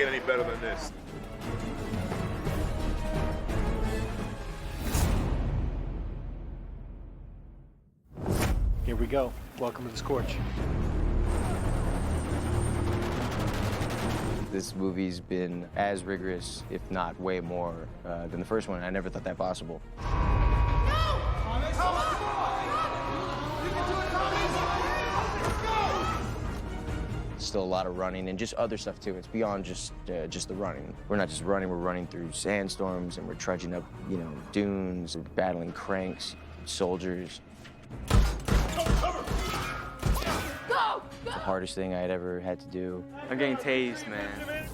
get any better than this. Here we go. Welcome to the Scorch. This movie's been as rigorous, if not way more, than the first one. I never thought that possible. Still a lot of running and just other stuff too. It's beyond just the running. We're not just running, we're running through sandstorms and we're trudging up, dunes, we're battling cranks, soldiers. Go! The hardest thing I'd ever had to do. I'm getting tased, man.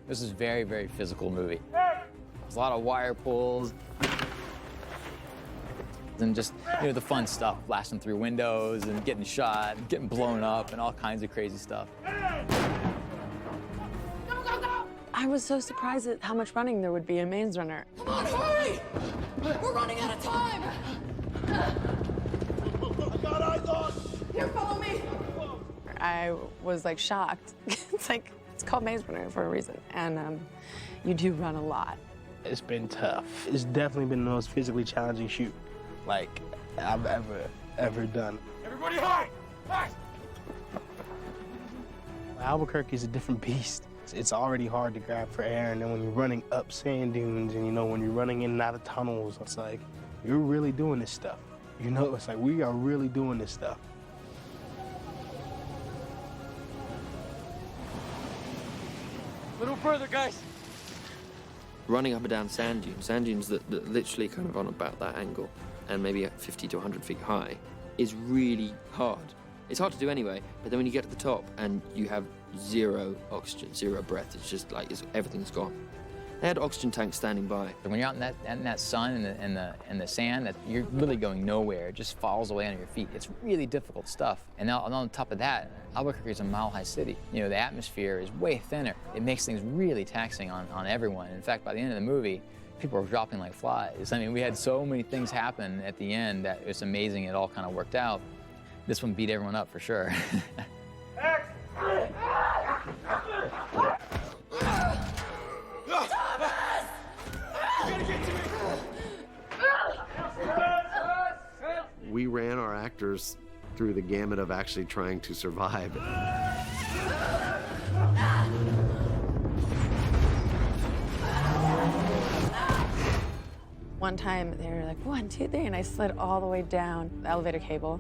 This is a very, very physical movie. There's a lot of wire pulls. And just, the fun stuff, blasting through windows and getting shot, and getting blown up, and all kinds of crazy stuff. Go, go, go! I was so surprised at how much running there would be in Maze Runner. Come on, hurry! We're running out of time! I got eyes on! Here, follow me! I was like shocked. It's called Maze Runner for a reason. And you do run a lot. It's been tough. It's definitely been the most physically challenging shoot like I've ever done. Everybody hide! Hide! Albuquerque is a different beast. It's already hard to grab for air, and then when you're running up sand dunes and when you're running in and out of tunnels, it's like, you're really doing this stuff. It's like, we are really doing this stuff. A little further, guys. Running up and down sand dunes that literally kind of on about that angle and maybe at 50 to 100 feet high is really hard. It's hard to do anyway, but then when you get to the top and you have zero oxygen, zero breath, it's just like everything's gone. They had oxygen tanks standing by. When you're out in that sun and the sand, you're really going nowhere. It just falls away on your feet. It's really difficult stuff. And now on top of that, Albuquerque is a mile-high city. The atmosphere is way thinner. It makes things really taxing on everyone. In fact, by the end of the movie, people were dropping like flies. I mean, we had so many things happen at the end that it's amazing it all kind of worked out. This one beat everyone up for sure. We ran our actors through the gamut of actually trying to survive. One time they were like, 1, 2, 3, and I slid all the way down the elevator cable,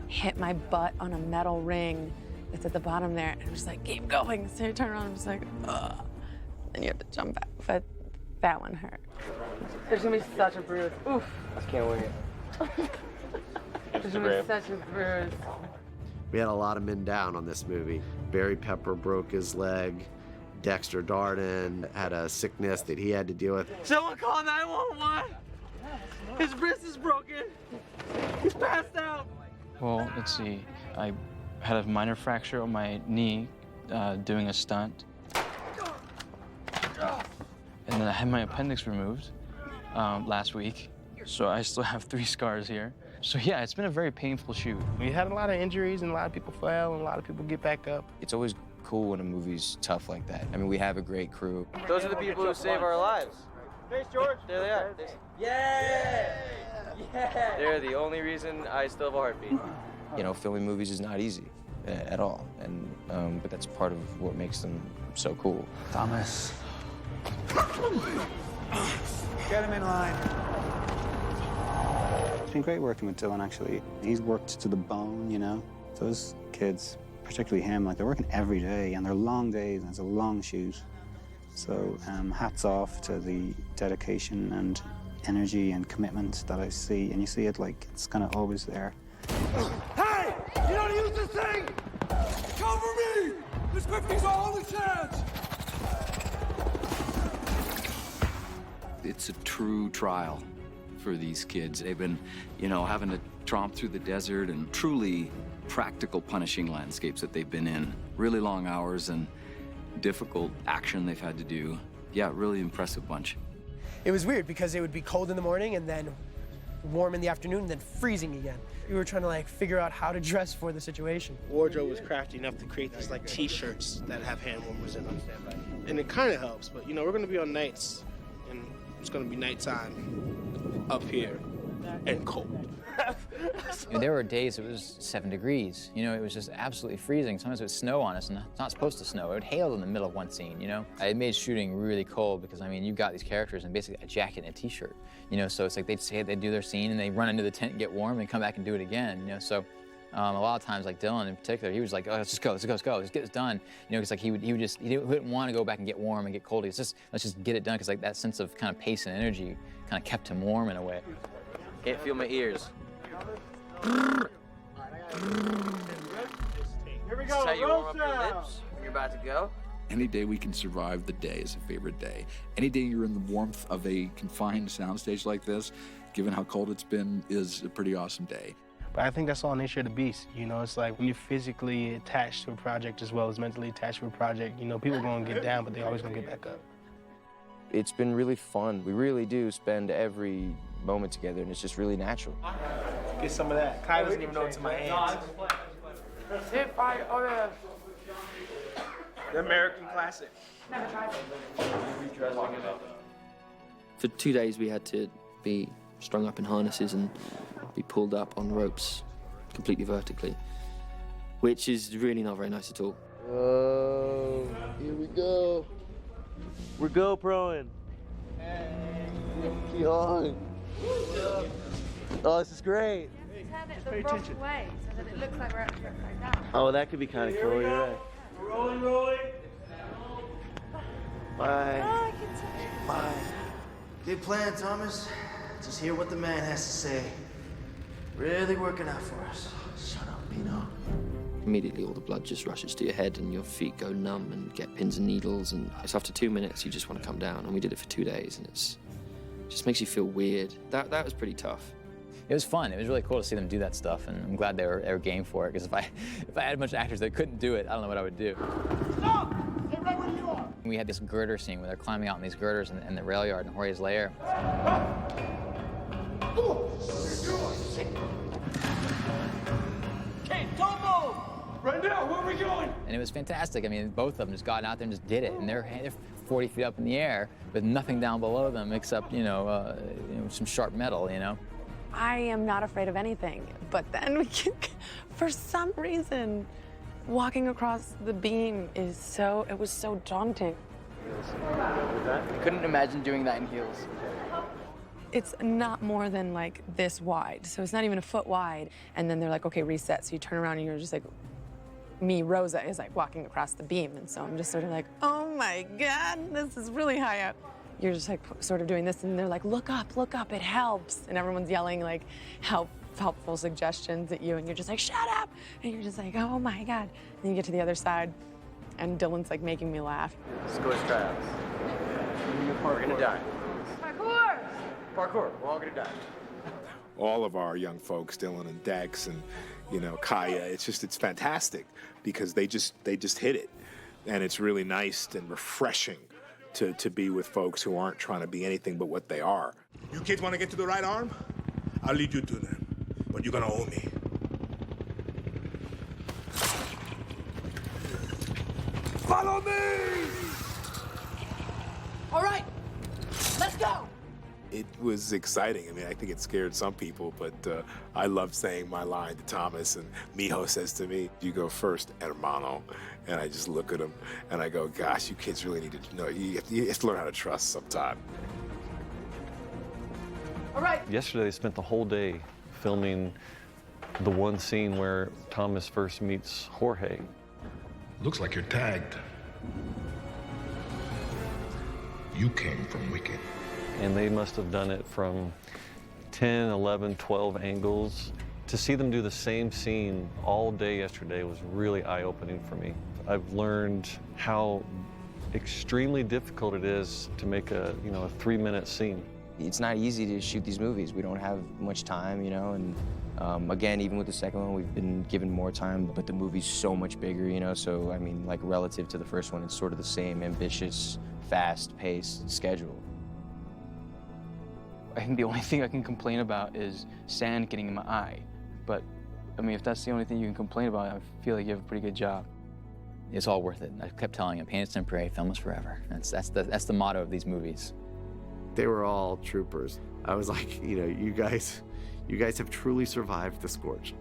hit my butt on a metal ring that's at the bottom there, and I'm just like, keep going. So you turn around, I'm just like, ugh. And you have to jump back, but that one hurt. There's gonna be such a bruise. Oof. I can't wait. There's gonna be such a bruise. We had a lot of men down on this movie. Barry Pepper broke his leg. Dexter Darden had a sickness that he had to deal with. Someone call 911! His wrist is broken! He's passed out! Well, let's see. I had a minor fracture on my knee doing a stunt. And then I had my appendix removed last week. So I still have 3 scars here. So yeah, it's been a very painful shoot. We had a lot of injuries and a lot of people fell and a lot of people get back up. It's always cool when a movie's tough like that. I mean, we have a great crew. Those are the people who save our lives. Thanks, George. There they are. Yeah! Yeah! They're the only reason I still have a heartbeat. Filming movies is not easy at all, and but that's part of what makes them so cool. Thomas. Get him in line. It's been great working with Dylan, actually. He's worked to the bone, Those kids, particularly him, they're working every day, and they're long days, and it's a long shoot. So hats off to the dedication and energy and commitment that I see, and you see it it's kind of always there. Hey! You don't use this thing! Cover me! This 50's our only chance! It's a true trial for these kids. They've been, having to tromp through the desert and truly practical, punishing landscapes that they've been in. Really long hours and difficult action they've had to do. Yeah, really impressive bunch. It was weird because it would be cold in the morning and then warm in the afternoon, and then freezing again. We were trying to like figure out how to dress for the situation. Wardrobe was crafty enough to create these like t-shirts that have hand warmers in them. And it kind of helps, but you know, we're gonna be on nights, and it's gonna be nighttime up here and cold. There were days it was 7 degrees. You know, it was just absolutely freezing. Sometimes it would snow on us, and it's not supposed to snow. It would hail in the middle of one scene, you know? It made shooting really cold because, I mean, you've got these characters in basically a jacket and a t-shirt, you know? So it's like they'd do their scene, and they run into the tent and get warm, and come back and do it again, you know? So a lot of times, like Dylan in particular, he was like, oh, let's just go, let's get this done. You know, because like he wouldn't want to go back and get warm and get cold. It's just, let's just get it done, because like that sense of kind of pace and energy kind of kept him warm in a way. Can't feel my ears. Here we This is how you warm up your lips when you're about to go. Any day we can survive the day is a favorite day. Any day you're in the warmth of a confined soundstage like this, given how cold it's been, is a pretty awesome day. But I think that's all nature of the beast. You know, it's like when you're physically attached to a project as well as mentally attached to a project, you know, people are gonna get down, but they always gonna get back up. It's been really fun. We really do spend every moment together, and it's just really natural. Get some of that. Kai doesn't even know it's in my hands. The American classic. Never tried it. For 2 days, we had to be strung up in harnesses and be pulled up on ropes completely vertically, which is really not very nice at all. Oh, here we go. We're GoProing. Keep on. Oh, this is great. Turn it the wrong way so that it looks like we're actually upside down. Oh, that could be kind of cool. You're right. Rolling. Bye. Bye. Good plan, Thomas. Just hear what the man has to say. Really working out for us. Shut up, Pino. Immediately, all the blood just rushes to your head, and your feet go numb and get pins and needles. And it's after 2 minutes, you just want to come down. And we did it for 2 days, and it just makes you feel weird. That was pretty tough. It was fun. It was really cool to see them do that stuff, and I'm glad they were game for it. Because if I had a bunch of actors that couldn't do it, I don't know what I would do. Stop! Stay right where you are. We had this girder scene where they're climbing out in these girders in the rail yard in Jorge's lair. Okay, don't move! Right now, where are we going? And it was fantastic. I mean, both of them just got out there and just did it. And they're 40 feet up in the air with nothing down below them except, some sharp metal, you know? I am not afraid of anything, but then for some reason, walking across the beam it was so daunting. I couldn't imagine doing that in heels. It's not more than like this wide, so it's not even a foot wide. And then they're like, okay, reset. So you turn around and you're just like, me, Rosa, is like walking across the beam. And so I'm just sort of like, oh my God, this is really high up. You're just like sort of doing this, and they're like, look up, it helps. And everyone's yelling like helpful suggestions at you, and you're just like, shut up. And you're just like, oh my God. And then you get to the other side, and Dylan's like making me laugh. Scores tryouts. We're gonna die. Parkour! Parkour, we're all gonna die. All of our young folks, Dylan and Dex and, Kaya, it's fantastic because they just hit it. And it's really nice and refreshing to be with folks who aren't trying to be anything but what they are. You kids want to get to the right arm? I'll lead you to them, but you're gonna owe me. Follow me! All right, let's go! It was exciting. I mean, I think it scared some people, but I loved saying my line to Thomas, and Mijo says to me, you go first, hermano. And I just look at him, and I go, gosh, you kids really need to know, you have to learn how to trust sometime. All right. Yesterday, they spent the whole day filming the one scene where Thomas first meets Jorge. Looks like you're tagged. You came from Wicked. And they must have done it from 10, 11, 12 angles. To see them do the same scene all day yesterday was really eye-opening for me. I've learned how extremely difficult it is to make a 3-minute scene. It's not easy to shoot these movies. We don't have much time, and again, even with the second one, we've been given more time, but the movie's so much bigger, so I mean, like relative to the first one, it's sort of the same ambitious, fast-paced schedule. I think the only thing I can complain about is sand getting in my eye. But, I mean, if that's the only thing you can complain about, I feel like you have a pretty good job. It's all worth it. I kept telling him, pain is temporary, film is forever. That's the motto of these movies. They were all troopers. I was like, you know, you guys have truly survived the scorch.